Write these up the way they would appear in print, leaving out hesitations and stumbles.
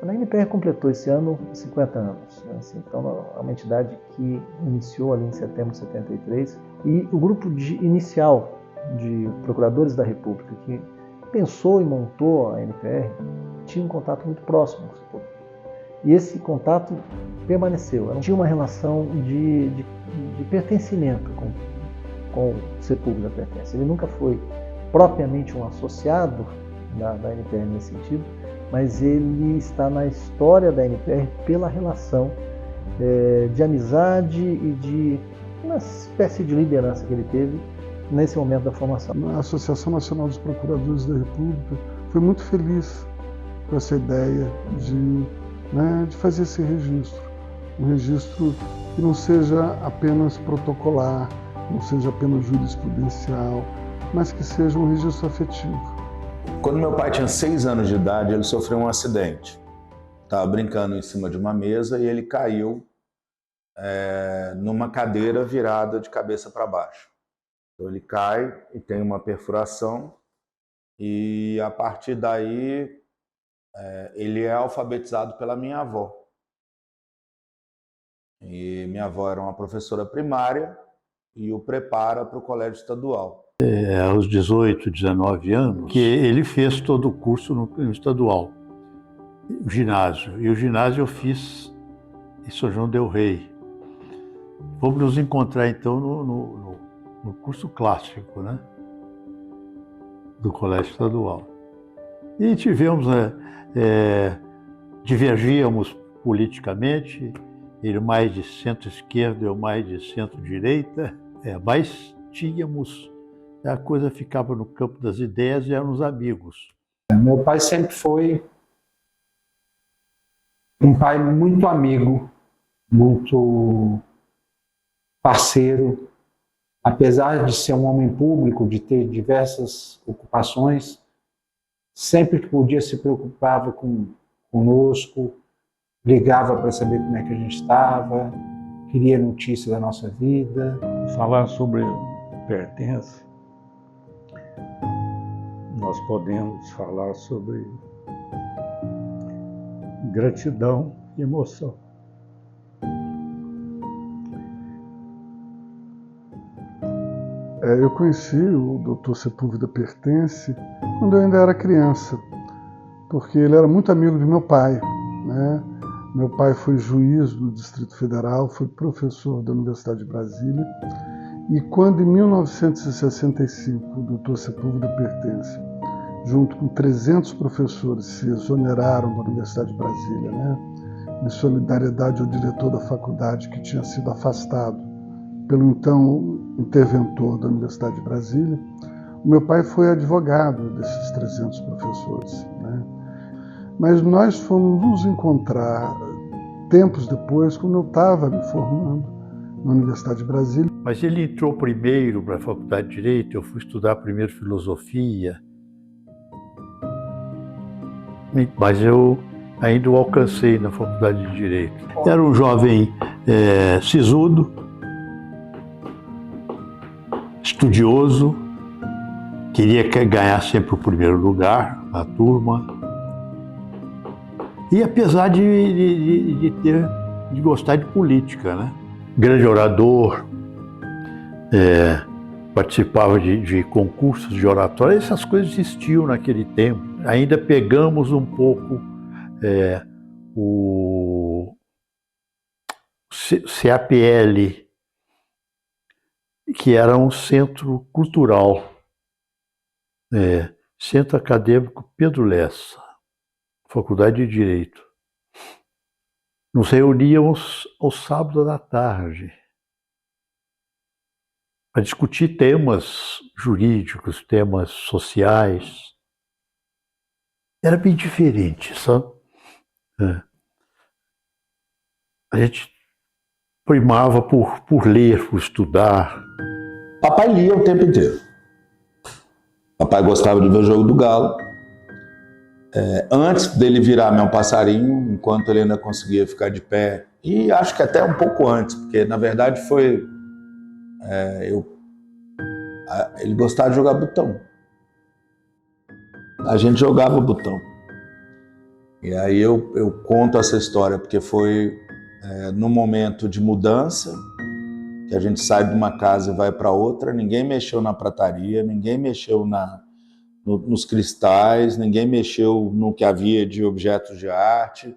A NPR completou esse ano 50 anos, né? Assim, então é uma entidade que iniciou ali em setembro de 73 e o grupo inicial de procuradores da República que pensou e montou a NPR tinha um contato muito próximo com o Sepúlveda. E esse contato permaneceu. Tinha uma relação de pertencimento com o Sepúlveda pertence. Ele nunca foi propriamente um associado da NPR nesse sentido, mas ele está na história da NPR pela relação de amizade e de uma espécie de liderança que ele teve nesse momento da formação. A Associação Nacional dos Procuradores da República foi muito feliz com essa ideia de fazer esse registro. Um registro que não seja apenas protocolar, não seja apenas jurisprudencial, mas que seja um registro afetivo. Quando meu pai tinha 6 anos de idade, ele sofreu um acidente. Estava brincando em cima de uma mesa e ele caiu numa cadeira virada de cabeça para baixo. Então ele cai e tem uma perfuração e a partir daí ele é alfabetizado pela minha avó. E minha avó era uma professora primária e o prepara para o colégio estadual. Aos 18, 19 anos, que ele fez todo o curso no estadual, o ginásio. E o ginásio eu fiz em São João del Rei. Vamos nos encontrar então no curso clássico, né? Do colégio estadual. E tivemos, divergíamos politicamente, ele mais de centro-esquerda, eu mais de centro-direita, mas tínhamos... A coisa ficava no campo das ideias e éramos amigos. Meu pai sempre foi um pai muito amigo, muito parceiro. Apesar de ser um homem público, de ter diversas ocupações, sempre que podia se preocupava conosco, ligava para saber como é que a gente estava, queria notícia da nossa vida. Falar sobre pertence, nós podemos falar sobre gratidão e emoção. Eu conheci o Dr. Sepúlveda Pertence quando eu ainda era criança, porque ele era muito amigo de meu pai, né? Meu pai foi juiz do Distrito Federal, foi professor da Universidade de Brasília, e quando em 1965 o Dr. Sepúlveda Pertence, junto com 300 professores, se exoneraram da Universidade de Brasília, né? Em solidariedade ao diretor da faculdade que tinha sido afastado pelo então interventor da Universidade de Brasília, o meu pai foi advogado desses 300 professores, né? Mas nós fomos nos encontrar tempos depois, quando eu estava me formando na Universidade de Brasília. Mas ele entrou primeiro para a Faculdade de Direito, eu fui estudar primeiro Filosofia, mas eu ainda o alcancei na Faculdade de Direito. Era um jovem sisudo, estudioso, queria ganhar sempre o primeiro lugar na turma. E apesar de gostar de política, né? Grande orador, participava de concursos de oratória, essas coisas existiam naquele tempo. Ainda pegamos um pouco o CAPL, que era um centro cultural, Centro Acadêmico Pedro Lessa, Faculdade de Direito. Nos reuníamos aos sábados à tarde para discutir temas jurídicos, temas sociais. Era bem diferente, sabe? A gente primava por ler, por estudar. Papai lia o tempo inteiro. Papai gostava de ver o jogo do Galo. Antes dele virar meu passarinho, enquanto ele ainda conseguia ficar de pé, e acho que até um pouco antes, porque na verdade foi... ele gostava de jogar botão. A gente jogava botão. E aí eu conto essa história porque foi num momento de mudança, que a gente sai de uma casa e vai para outra, ninguém mexeu na prataria, ninguém mexeu nos cristais, ninguém mexeu no que havia de objetos de arte,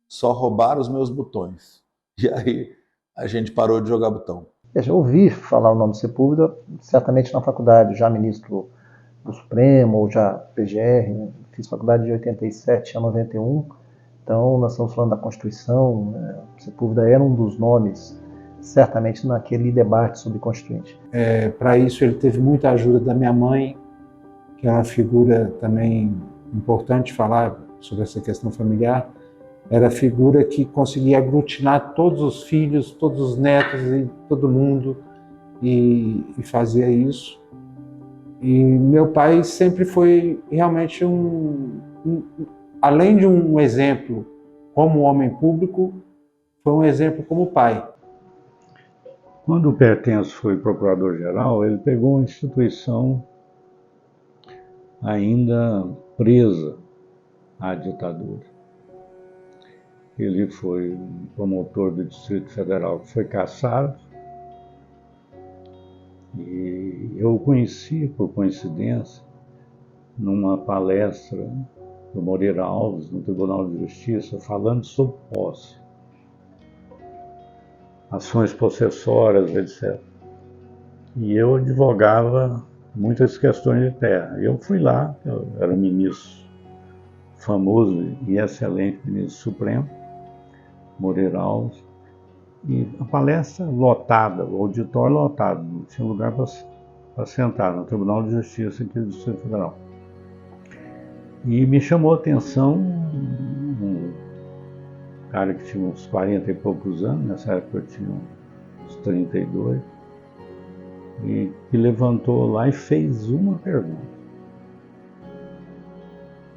só roubaram os meus botões. E aí a gente parou de jogar botão. Eu já ouvi falar o nome Sepúlveda, certamente na faculdade, já ministro do Supremo, ou já PGR, né? Fiz faculdade de 87 a 91, então nós estamos falando da Constituição, né? Sepúlveda era um dos nomes, certamente naquele debate sobre Constituinte. Para isso ele teve muita ajuda da minha mãe, que é uma figura também importante falar sobre essa questão familiar. Era a figura que conseguia aglutinar todos os filhos, todos os netos e todo mundo e fazia isso. E meu pai sempre foi realmente além de um exemplo como homem público, foi um exemplo como pai. Quando o Pertenço foi procurador-geral, ele pegou uma instituição ainda presa à ditadura. Ele foi promotor do Distrito Federal, que foi cassado. E eu o conheci, por coincidência, numa palestra do Moreira Alves, no Tribunal de Justiça, falando sobre posse, ações possessórias, etc. E eu advogava muitas questões de terra. Eu fui lá, eu era ministro, famoso e excelente ministro supremo, Moreira Alves, e a palestra lotada, o auditório lotado, não tinha lugar para sentar, no Tribunal de Justiça aqui do Distrito Federal. E me chamou a atenção um cara que tinha uns 40 e poucos anos, nessa época eu tinha uns 32, e que levantou lá e fez uma pergunta.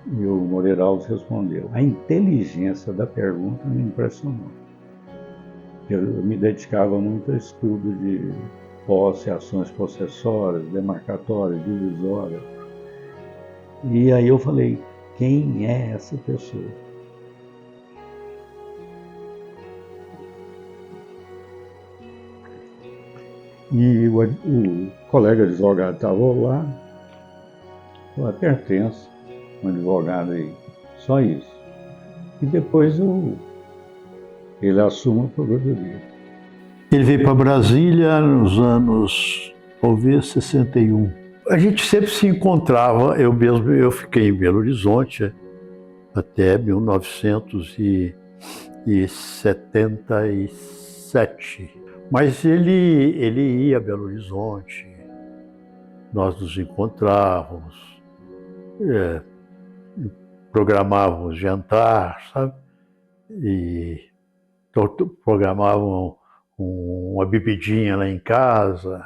E o Moreira Alves respondeu. A inteligência da pergunta me impressionou. Eu me dedicava muito a estudo de posse, ações possessórias, demarcatórias, divisórias. E aí eu falei, quem é essa pessoa? E o colega advogado estava lá, falou, Pertenço, um advogado aí, só isso. E depois ele assume a procuradoria. Ele veio para Brasília nos anos, talvez, 61. A gente sempre se encontrava, eu fiquei em Belo Horizonte até 1977. Mas ele ia a Belo Horizonte, nós nos encontrávamos, programávamos jantar, sabe? E programavam uma bebidinha lá em casa.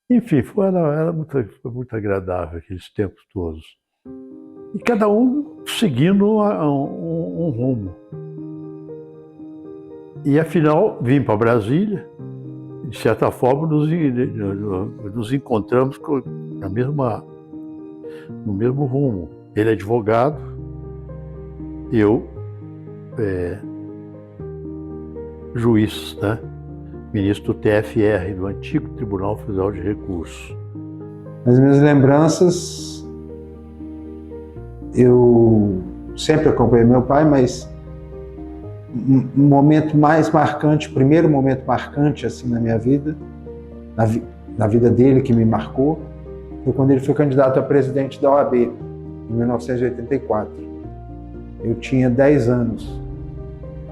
Enfim, foi muito agradável aqueles tempos todos. E cada um seguindo um rumo. E afinal, vim para Brasília, de certa forma nos encontramos no mesmo rumo. Ele é advogado, eu juiz, né? Ministro do TFR, do antigo Tribunal Federal de Recursos. Nas minhas lembranças, eu sempre acompanhei meu pai, mas um momento mais marcante, o primeiro momento marcante assim na minha vida, na vida dele que me marcou, foi quando ele foi candidato a presidente da OAB, em 1984. Eu tinha 10 anos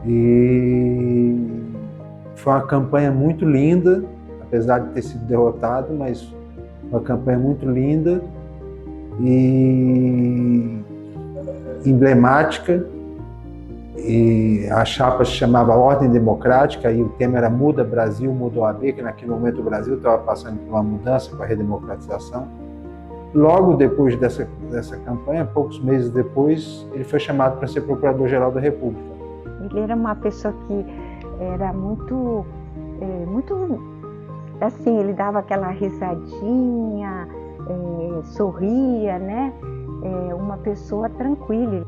e foi uma campanha muito linda, apesar de ter sido derrotado, mas uma campanha muito linda e emblemática. E a chapa se chamava Ordem Democrática e o tema era Muda Brasil, Muda OAB, que naquele momento o Brasil estava passando por uma mudança com a redemocratização. Logo depois dessa campanha, poucos meses depois, ele foi chamado para ser Procurador-Geral da República. Ele era uma pessoa que era muito assim, ele dava aquela risadinha, sorria, né? Uma pessoa tranquila.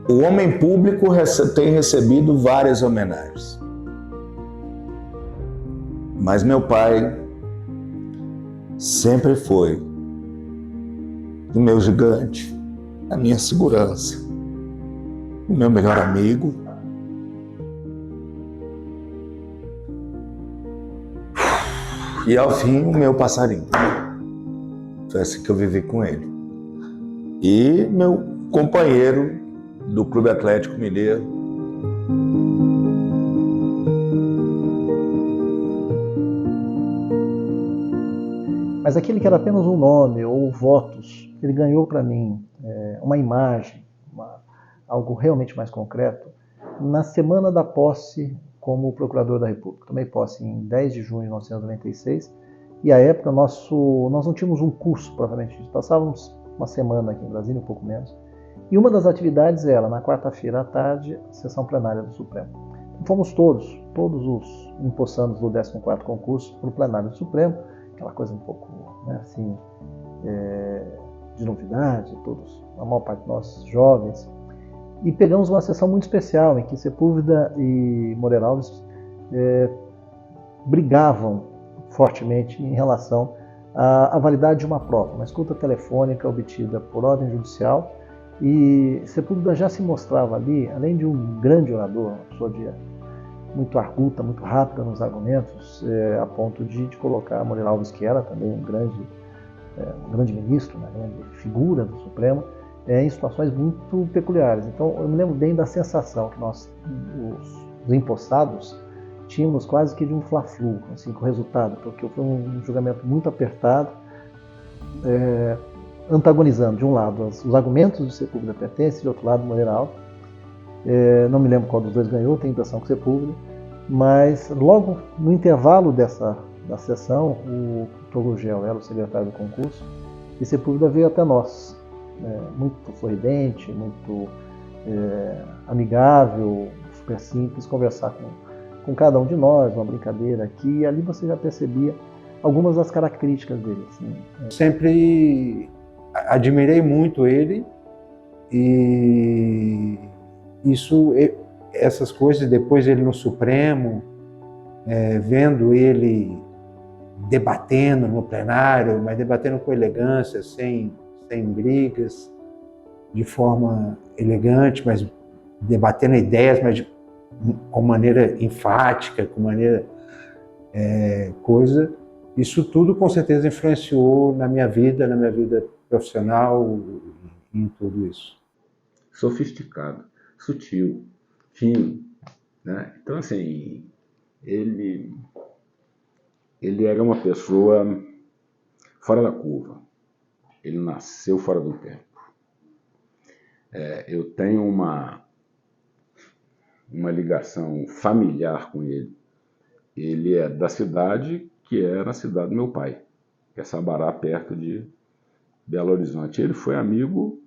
O homem público tem recebido várias homenagens. Mas meu pai sempre foi o meu gigante, a minha segurança, o meu melhor amigo. E ao fim, o meu passarinho. Foi assim que eu vivi com ele. E meu companheiro do Clube Atlético Mineiro. Mas aquele que era apenas um nome ou votos, ele ganhou para mim uma imagem, algo realmente mais concreto, na semana da posse como Procurador da República. Tomei posse em 10 de junho de 1996 e, à época, nós não tínhamos um curso, propriamente dito. Passávamos uma semana aqui em Brasília, um pouco menos. E uma das atividades era, na quarta-feira à tarde, a sessão plenária do Supremo. Então, fomos todos os empossandos do 14º concurso para o plenário do Supremo, aquela coisa um pouco, né, assim, de novidade, todos, a maior parte de nós jovens. E pegamos uma sessão muito especial, em que Sepúlveda e Moreira Alves brigavam fortemente em relação à validade de uma prova, uma escuta telefônica obtida por ordem judicial. E Sepúlveda já se mostrava ali, além de um grande orador, uma pessoa muito arguta, muito rápida nos argumentos, a ponto de colocar Moreira Alves, que era também um grande ministro, uma grande figura do Supremo, em situações muito peculiares. Então, eu me lembro bem da sensação que nós, os empossados, tínhamos quase que de um fla-flu, assim, com o resultado, porque foi um julgamento muito apertado, antagonizando, de um lado, os argumentos de Sepúlveda pertencem, de outro lado, Moreira Alves. Não me lembro qual dos dois ganhou, tenho a impressão que Sepúlveda, mas logo no intervalo da sessão, o Dr. Gurgel era o secretário do concurso, e Sepúlveda veio até nós, muito sorridente, muito amigável, super simples, conversar com cada um de nós, uma brincadeira aqui, e ali você já percebia algumas das características dele. Assim. Sempre admirei muito ele e essas coisas, depois ele no Supremo, vendo ele debatendo no plenário, mas debatendo com elegância, sem brigas, de forma elegante, mas debatendo ideias, mas com maneira enfática, com maneira isso tudo com certeza influenciou na minha vida profissional, em tudo isso. Sofisticado, sutil, fino, né? Então, assim, ele era uma pessoa fora da curva. Ele nasceu fora do tempo. Eu tenho uma ligação familiar com ele. Ele é da cidade que era a cidade do meu pai, que é Sabará, perto de Belo Horizonte. Ele foi amigo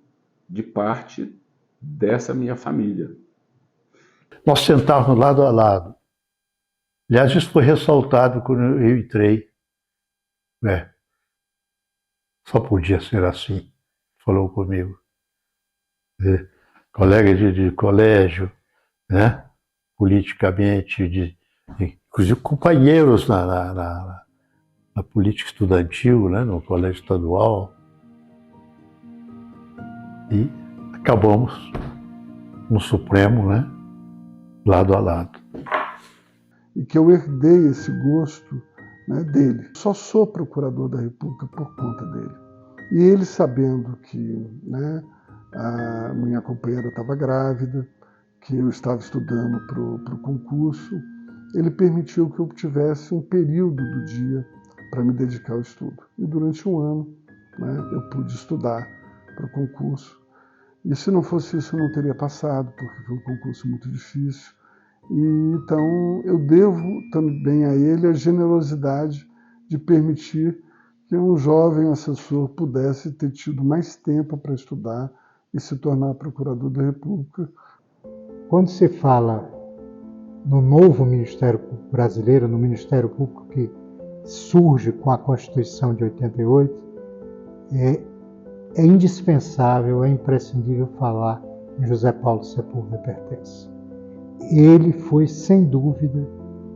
de parte dessa minha família. Nós sentávamos lado a lado. Aliás, isso foi ressaltado quando eu entrei. Só podia ser assim, falou comigo. Colega de colégio, né? Politicamente, inclusive companheiros na política estudantil, né? No colégio estadual. E acabamos no Supremo, né? Lado a lado. E que eu herdei esse gosto, né, dele. Só sou procurador da República por conta dele. E ele, sabendo que, né, a minha companheira estava grávida, que eu estava estudando para o concurso, ele permitiu que eu tivesse um período do dia para me dedicar ao estudo. E durante um ano, né, eu pude estudar para o concurso. E se não fosse isso, eu não teria passado, porque foi um concurso muito difícil. E, então, eu devo também a ele a generosidade de permitir que um jovem assessor pudesse ter tido mais tempo para estudar e se tornar procurador da República. Quando se fala no novo Ministério Brasileiro, no Ministério Público que surge com a Constituição de 88, é indispensável, é imprescindível falar José Paulo Sepúlveda Pertence. Ele foi, sem dúvida,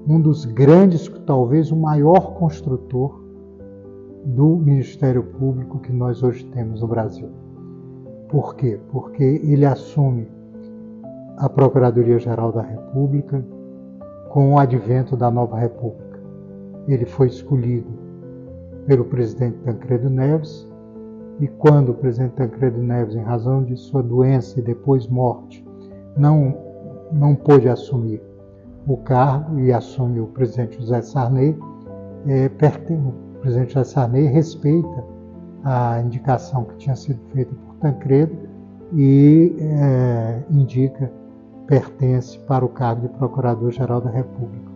um dos grandes, talvez o maior construtor do Ministério Público que nós hoje temos no Brasil. Por quê? Porque ele assume a Procuradoria-Geral da República com o advento da nova República. Ele foi escolhido pelo presidente Tancredo Neves, e quando o presidente Tancredo Neves, em razão de sua doença e depois morte, não pôde assumir o cargo e assume o presidente José Sarney, o presidente José Sarney respeita a indicação que tinha sido feita por Tancredo e indica Pertence para o cargo de Procurador-Geral da República.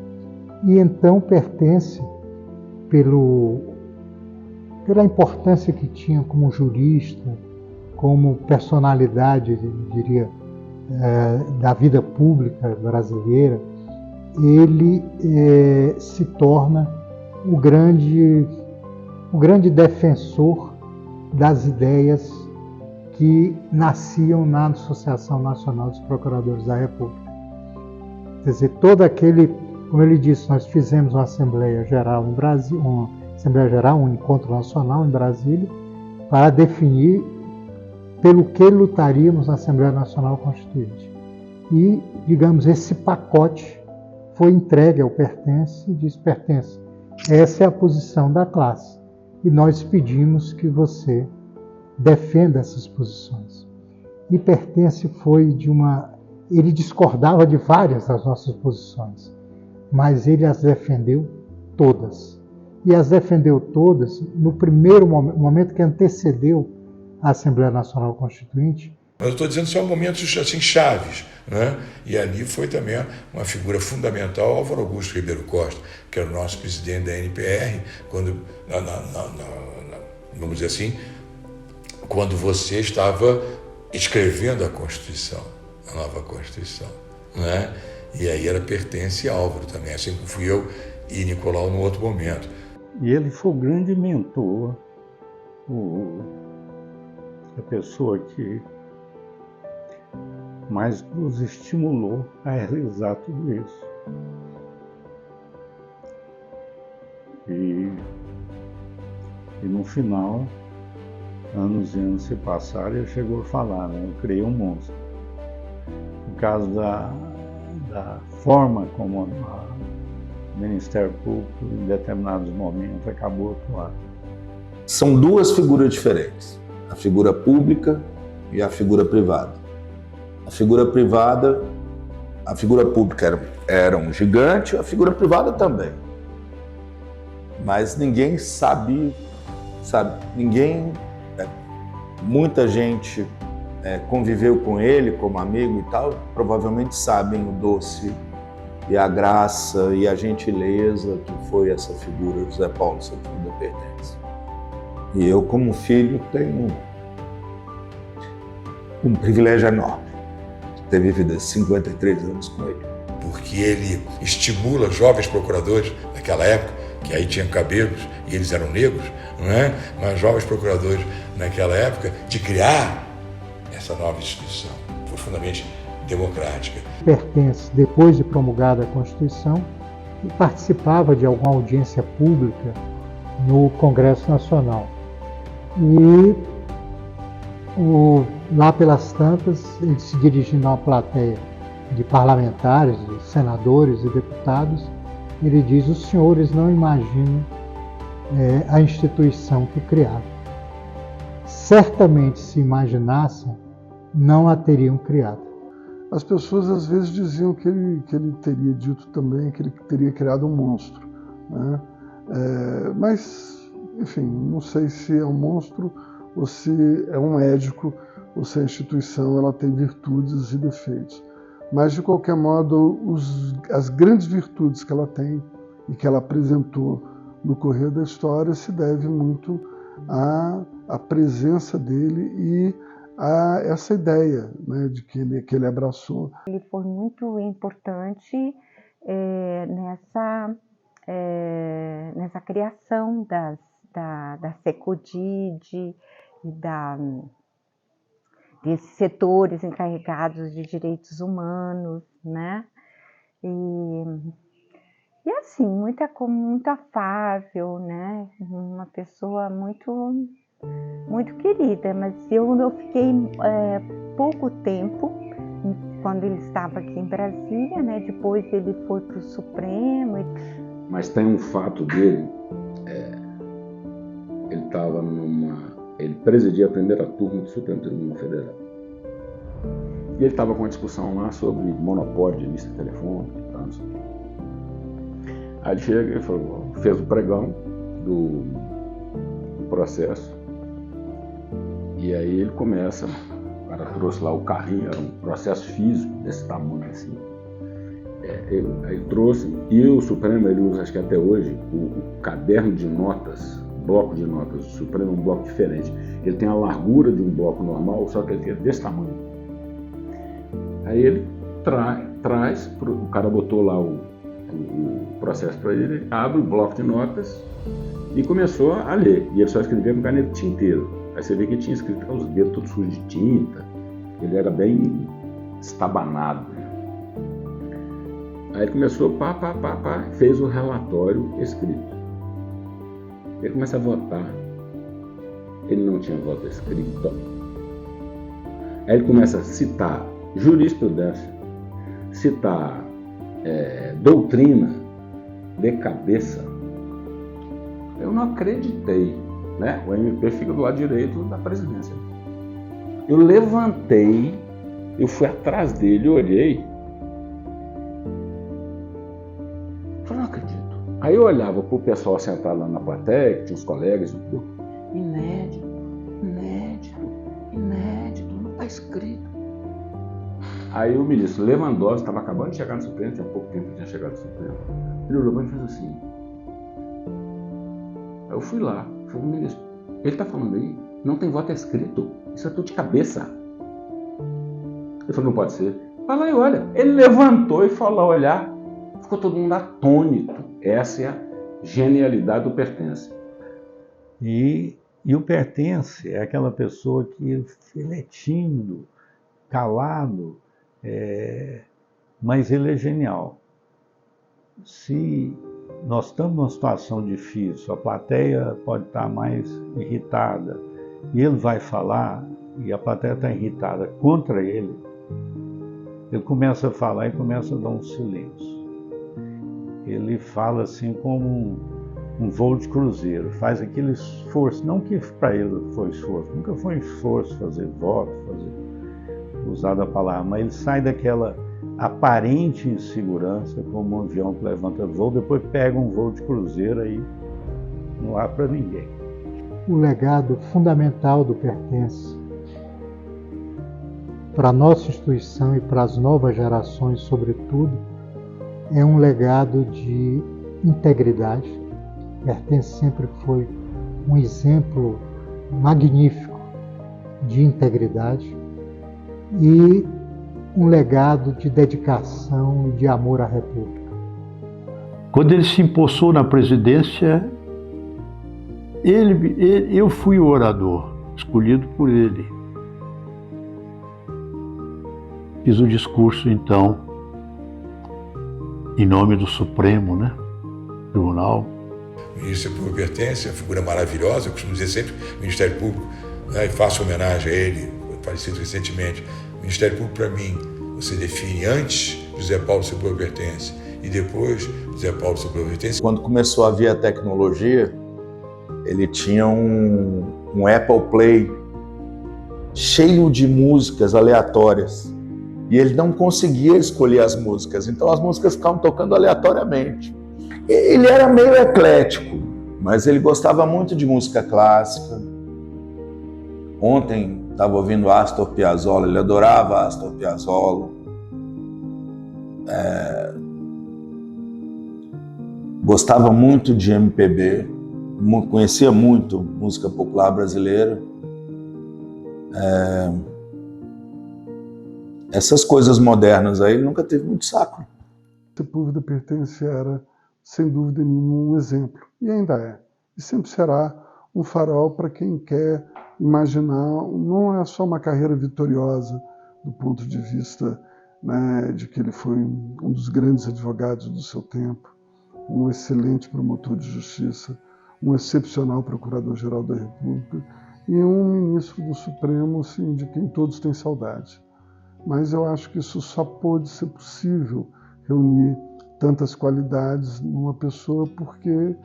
E então Pertence, pela importância que tinha como jurista, como personalidade, diria, da vida pública brasileira, ele se torna o grande defensor das ideias que nasciam na Associação Nacional dos Procuradores da República. Quer dizer, todo aquele, como ele disse, nós fizemos uma Assembleia Geral em Brasília, um encontro nacional em Brasília, para definir pelo que lutaríamos na Assembleia Nacional Constituinte. E, digamos, esse pacote foi entregue ao Pertence e disse: Pertence, essa é a posição da classe e nós pedimos que você defenda essas posições. E Pertence foi ele discordava de várias das nossas posições, mas ele as defendeu todas. E as defendeu todas no primeiro momento que antecedeu a Assembleia Nacional Constituinte. Mas eu estou dizendo só momentos assim chaves, né? E ali foi também uma figura fundamental, Álvaro Augusto Ribeiro Costa, que era o nosso presidente da NPR, quando, vamos dizer assim, quando você estava escrevendo a Constituição, a nova Constituição, né? E aí era Pertence e Álvaro também, assim como fui eu e Nicolau num outro momento. E ele foi o grande mentor, a pessoa que mais nos estimulou a realizar tudo isso. E no final, anos e anos se passaram e ele chegou a falar, né? Eu criei um monstro. No caso da forma como o Ministério Público, em determinados momentos, acabou atuando. São duas figuras diferentes, a figura pública e a figura privada. A figura pública era um gigante, a figura privada também. Mas ninguém sabe, muita gente conviveu com ele como amigo e tal, provavelmente sabem o doce e a graça e a gentileza que foi essa figura, José Paulo Sepúlveda Pertence. E eu, como filho, tenho um privilégio enorme de ter vivido 53 anos com ele. Porque ele estimula jovens procuradores daquela época, que aí tinham cabelos e eles eram negros, não é? Mas jovens procuradores naquela época, de criar essa nova instituição, profundamente democrática. Pertence, depois de promulgada a Constituição, e participava de alguma audiência pública no Congresso Nacional. E lá pelas tantas, ele se dirigindo a uma plateia de parlamentares, de senadores e deputados, ele diz: os senhores não imaginam a instituição que criaram. Certamente, se imaginassem, não a teriam criado. As pessoas às vezes diziam que ele teria dito também que ele teria criado um monstro, né? Mas, enfim, não sei se é um monstro ou se é um médico ou se a instituição ela tem virtudes e defeitos. Mas, de qualquer modo, as grandes virtudes que ela tem e que ela apresentou no correr da história se deve muito à presença dele e a essa ideia, né, de que ele abraçou. Ele foi muito importante nessa criação da SECODID e desses setores encarregados de direitos humanos, né? E assim, muito afável, né? Uma pessoa muito querida, mas eu fiquei pouco tempo quando ele estava aqui em Brasília, né? Depois ele foi para o Supremo. Mas tem um fato dele, ele presidia a primeira turma do Supremo Tribunal Federal. E ele estava com uma discussão lá sobre monopólio de lista telefônica e tal, não sei o quê. Aí ele chega e falou, fez o pregão do processo. E aí ele começa, o cara trouxe lá o carrinho, era um processo físico desse tamanho assim. Ele trouxe, e o Supremo ele usa, acho que até hoje, o caderno de notas, bloco de notas do Supremo é um bloco diferente. Ele tem a largura de um bloco normal, só que ele é desse tamanho. Aí ele traz, o cara botou lá o processo para ele, abre o bloco de notas e começou a ler. E ele só escrevia com caneta tinteiro. Aí você vê que ele tinha escrito com os dedos todos sujos de tinta. Ele era bem estabanado. Aí ele começou, fez o relatório escrito. Ele começa a votar. Ele não tinha voto escrito. Aí ele começa a citar jurisprudência, citar doutrina de cabeça. Eu não acreditei, né? O MP fica do lado direito da presidência. Eu levantei, eu fui atrás dele, olhei. Eu não acredito. Aí eu olhava pro pessoal sentado lá na plateia, que tinha os colegas, inédito, não está escrito. Aí o ministro Lewandowski estava acabando de chegar no Supremo, tinha pouco tempo que tinha chegado no Supremo. Ele olhou e fez assim. Aí eu fui lá, falei, ministro, ele está falando aí, não tem voto escrito, isso é tudo de cabeça. Ele falou, não pode ser. Vai lá e olha. Ele levantou e foi lá olhar, ficou todo mundo atônito. Essa é a genialidade do Pertence. E o Pertence é aquela pessoa que ele é tímido, calado, mas ele é genial. Se nós estamos numa situação difícil, a plateia pode estar mais irritada, e ele vai falar, e a plateia está irritada contra ele começa a falar e começa a dar um silêncio. Ele fala assim como um voo de cruzeiro, faz aquele esforço, não que para ele foi esforço, nunca foi um esforço fazer voto, usar a palavra, mas ele sai daquela aparente insegurança, como um avião que levanta voo, depois pega um voo de cruzeiro aí não há para ninguém. O legado fundamental do Pertence para a nossa instituição e para as novas gerações, sobretudo, é um legado de integridade. Pertence sempre foi um exemplo magnífico de integridade e um legado de dedicação e de amor à República. Quando ele se empossou na presidência, eu fui o orador, escolhido por ele. Fiz o discurso, então, em nome do Supremo, né? Tribunal. O Ministério Público Pertence, é uma figura maravilhosa, eu costumo dizer sempre, o Ministério Público, né, e faço homenagem a ele, falecido recentemente. O Ministério Público, para mim, você define antes José Paulo Sepúlveda Pertence e depois José Paulo Sepúlveda Pertence. Quando começou a vir a tecnologia, ele tinha um Apple Play cheio de músicas aleatórias. E ele não conseguia escolher as músicas, então as músicas ficavam tocando aleatoriamente. Ele era meio eclético, mas ele gostava muito de música clássica. Ontem estava ouvindo Astor Piazzolla, ele adorava Astor Piazzolla. Gostava muito de MPB, conhecia muito música popular brasileira. Essas coisas modernas aí, ele nunca teve muito saco. Sepúlveda Pertence era, sem dúvida nenhuma, um exemplo. E ainda é. E sempre será um farol para quem quer imaginar, não é só uma carreira vitoriosa do ponto de vista, né, de que ele foi um dos grandes advogados do seu tempo, um excelente promotor de justiça, um excepcional procurador-geral da República e um ministro do Supremo, assim, de quem todos têm saudade. Mas eu acho que isso só pôde ser possível, reunir tantas qualidades numa pessoa, porque,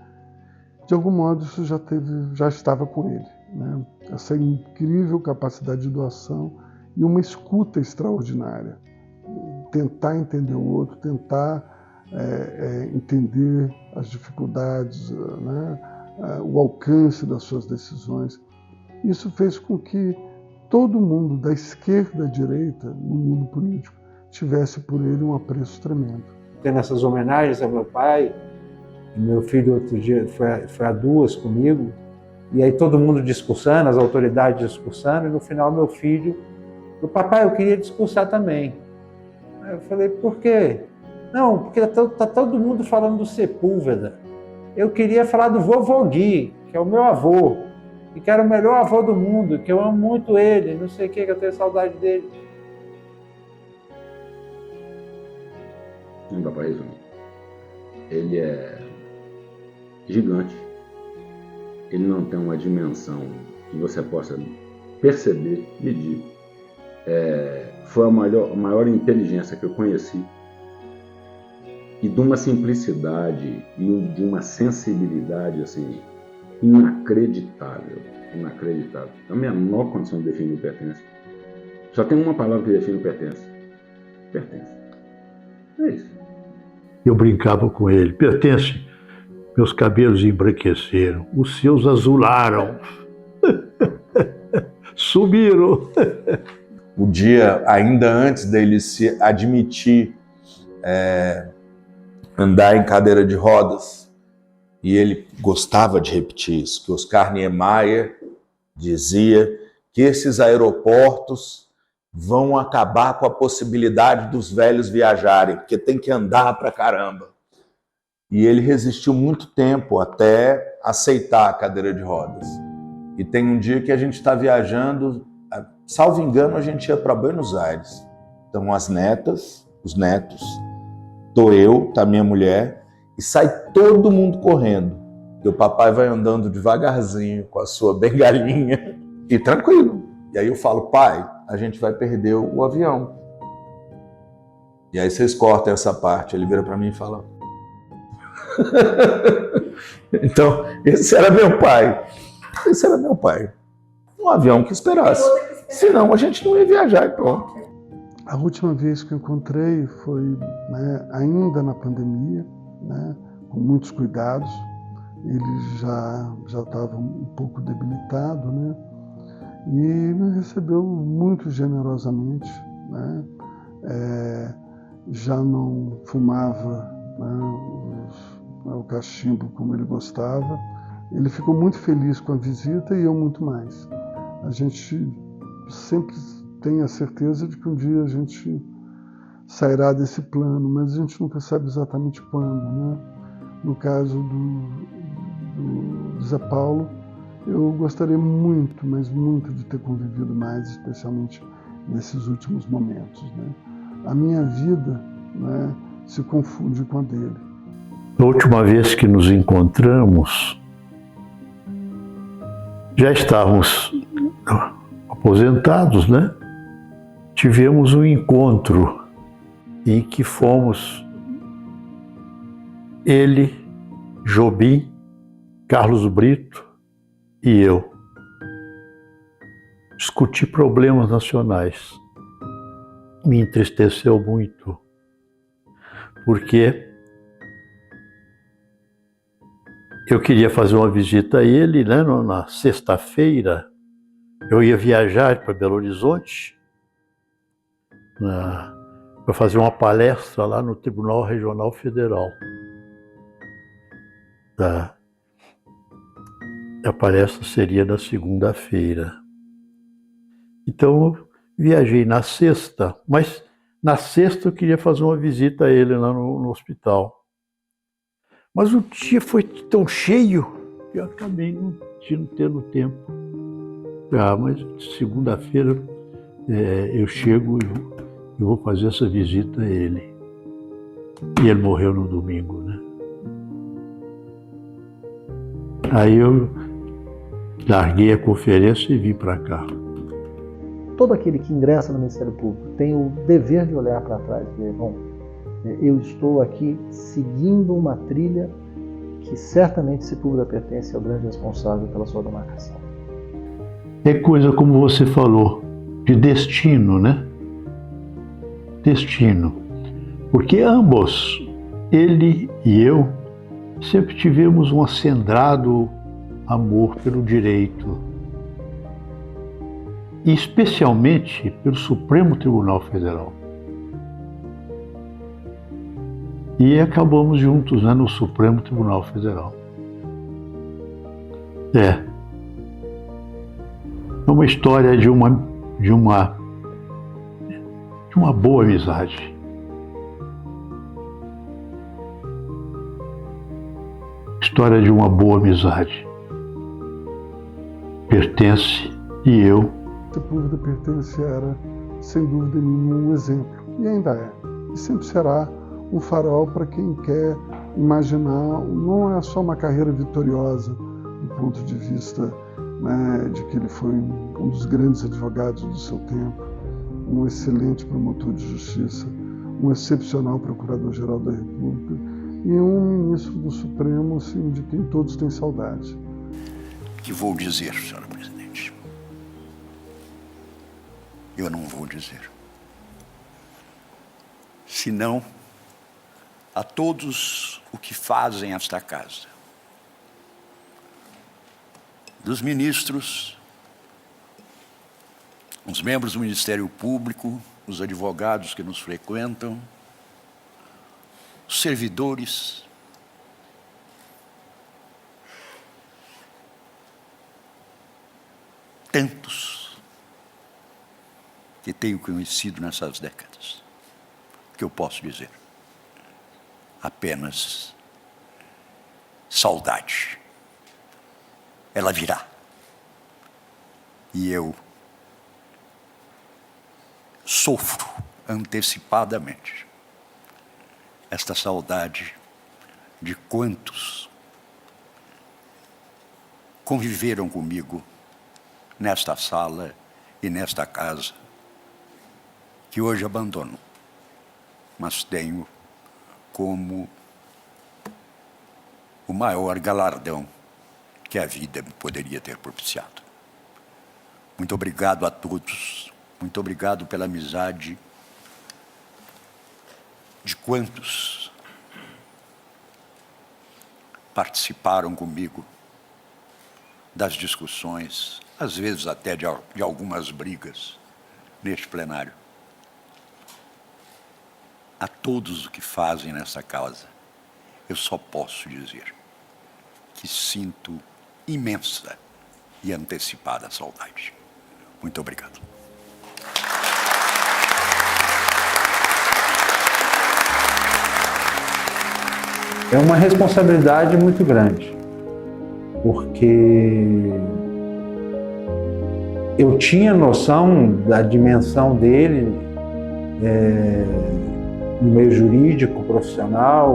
de algum modo, isso já estava com ele, né? Essa incrível capacidade de doação e uma escuta extraordinária. Tentar entender o outro, tentar entender as dificuldades, né? O alcance das suas decisões. Isso fez com que todo mundo, da esquerda à direita, no mundo político, tivesse por ele um apreço tremendo. Tendo essas homenagens ao meu pai, meu filho outro dia foi a duas comigo, e aí todo mundo discursando, as autoridades discursando, e no final meu filho, o papai, eu queria discursar também. Aí eu falei, por quê? Não, porque tá todo mundo falando do Sepúlveda. Eu queria falar do vovô Gui, que é o meu avô, e que era o melhor avô do mundo, que eu amo muito ele, não sei o que eu tenho saudade dele. Não dá para resumir. Ele é gigante. Ele não tem uma dimensão que você possa perceber, medir. Foi a maior inteligência que eu conheci. E de uma simplicidade e de uma sensibilidade assim, inacreditável. Inacreditável. A menor condição de definir o pertence. Só tem uma palavra que define o pertence. Pertence. É isso. Eu brincava com ele. Pertence, meus cabelos embranqueceram, os seus azularam, sumiram. O dia, ainda antes dele se admitir andar em cadeira de rodas, e ele gostava de repetir isso, que Oscar Niemeyer dizia que esses aeroportos vão acabar com a possibilidade dos velhos viajarem, porque tem que andar pra caramba. E ele resistiu muito tempo até aceitar a cadeira de rodas. E tem um dia que a gente está viajando, salvo engano, a gente ia para Buenos Aires. Então as netas, os netos, tô eu, tá minha mulher, e sai todo mundo correndo. E o papai vai andando devagarzinho com a sua bengalinha e tranquilo. E aí eu falo, pai, a gente vai perder o avião. E aí vocês cortam essa parte. Ele vira para mim e fala... Então, esse era meu pai. Esse era meu pai. Um avião que esperasse. Senão a gente não ia viajar e pronto. A última vez que eu encontrei foi, né, ainda na pandemia, né, com muitos cuidados. Ele já estava um pouco debilitado, né? E me recebeu muito generosamente, né? Já não fumava, né, o cachimbo como ele gostava. Ele ficou muito feliz com a visita e eu muito mais. A gente sempre tem a certeza de que um dia a gente sairá desse plano, mas a gente nunca sabe exatamente quando, né? No caso do Zé Paulo, eu gostaria muito, mas muito de ter convivido mais, especialmente nesses últimos momentos, né? A minha vida, né, se confunde com a dele. Na última vez que nos encontramos, já estávamos aposentados, né? Tivemos um encontro em que fomos ele, Jobim, Carlos Brito e eu discutir problemas nacionais. Me entristeceu muito, porque eu queria fazer uma visita a ele, né, na sexta-feira. Eu ia viajar para Belo Horizonte para fazer uma palestra lá no Tribunal Regional Federal. A palestra seria na segunda-feira. Então eu viajei na sexta, mas na sexta eu queria fazer uma visita a ele lá no hospital. Mas o dia foi tão cheio que eu acabei de não tendo tempo. Mas segunda-feira eu chego e vou fazer essa visita a ele. E ele morreu no domingo, né? Aí eu larguei a conferência e vim para cá. Todo aquele que ingressa no Ministério Público tem o dever de olhar para trás e dizer, bom, eu estou aqui seguindo uma trilha que certamente Sepúlveda pertence ao grande responsável pela sua demarcação. É coisa, como você falou, de destino, né? Destino. Porque ambos, ele e eu, sempre tivemos um acendrado amor pelo direito. E especialmente pelo Supremo Tribunal Federal. E acabamos juntos, né, no Supremo Tribunal Federal. É uma história de uma boa amizade. História de uma boa amizade. Pertence e eu. Sepúlveda Pertence era, sem dúvida nenhuma, um exemplo. E ainda é. E sempre será um farol para quem quer imaginar, não é só uma carreira vitoriosa do ponto de vista, né, de que ele foi um dos grandes advogados do seu tempo, um excelente promotor de justiça, um excepcional procurador-geral da República e um ministro do Supremo, assim, de quem todos têm saudade. Que vou dizer, senhora presidente? Eu não vou dizer. Senão a todos o que fazem esta casa, dos ministros, os membros do Ministério Público, os advogados que nos frequentam, os servidores, tantos que tenho conhecido nessas décadas, que eu posso dizer? Apenas saudade. Ela virá. E eu sofro antecipadamente esta saudade de quantos conviveram comigo nesta sala e nesta casa, que hoje abandono, mas tenho como o maior galardão que a vida me poderia ter propiciado. Muito obrigado a todos, muito obrigado pela amizade de quantos participaram comigo das discussões, às vezes até de algumas brigas neste plenário. A todos os que fazem nessa casa, eu só posso dizer que sinto imensa e antecipada saudade. Muito obrigado. É uma responsabilidade muito grande, porque eu tinha noção da dimensão dele no meio jurídico, profissional,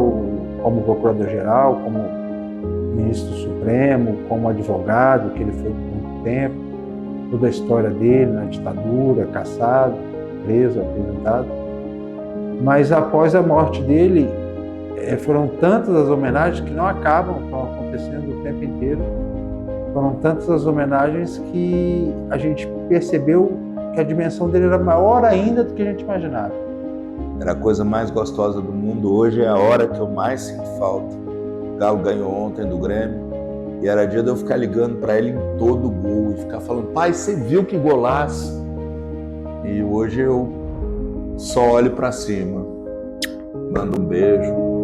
como procurador-geral, como ministro supremo, como advogado, que ele foi por muito tempo, toda a história dele na ditadura, caçado, preso, aposentado. Mas após a morte dele, foram tantas as homenagens que não acabam, estão acontecendo o tempo inteiro. Foram tantas as homenagens que a gente percebeu que a dimensão dele era maior ainda do que a gente imaginava. Era a coisa mais gostosa do mundo. Hoje é a hora que eu mais sinto falta. O Galo ganhou ontem do Grêmio e era dia de eu ficar ligando para ele em todo gol e ficar falando: pai, você viu que golaço? E hoje eu só olho para cima, mando um beijo.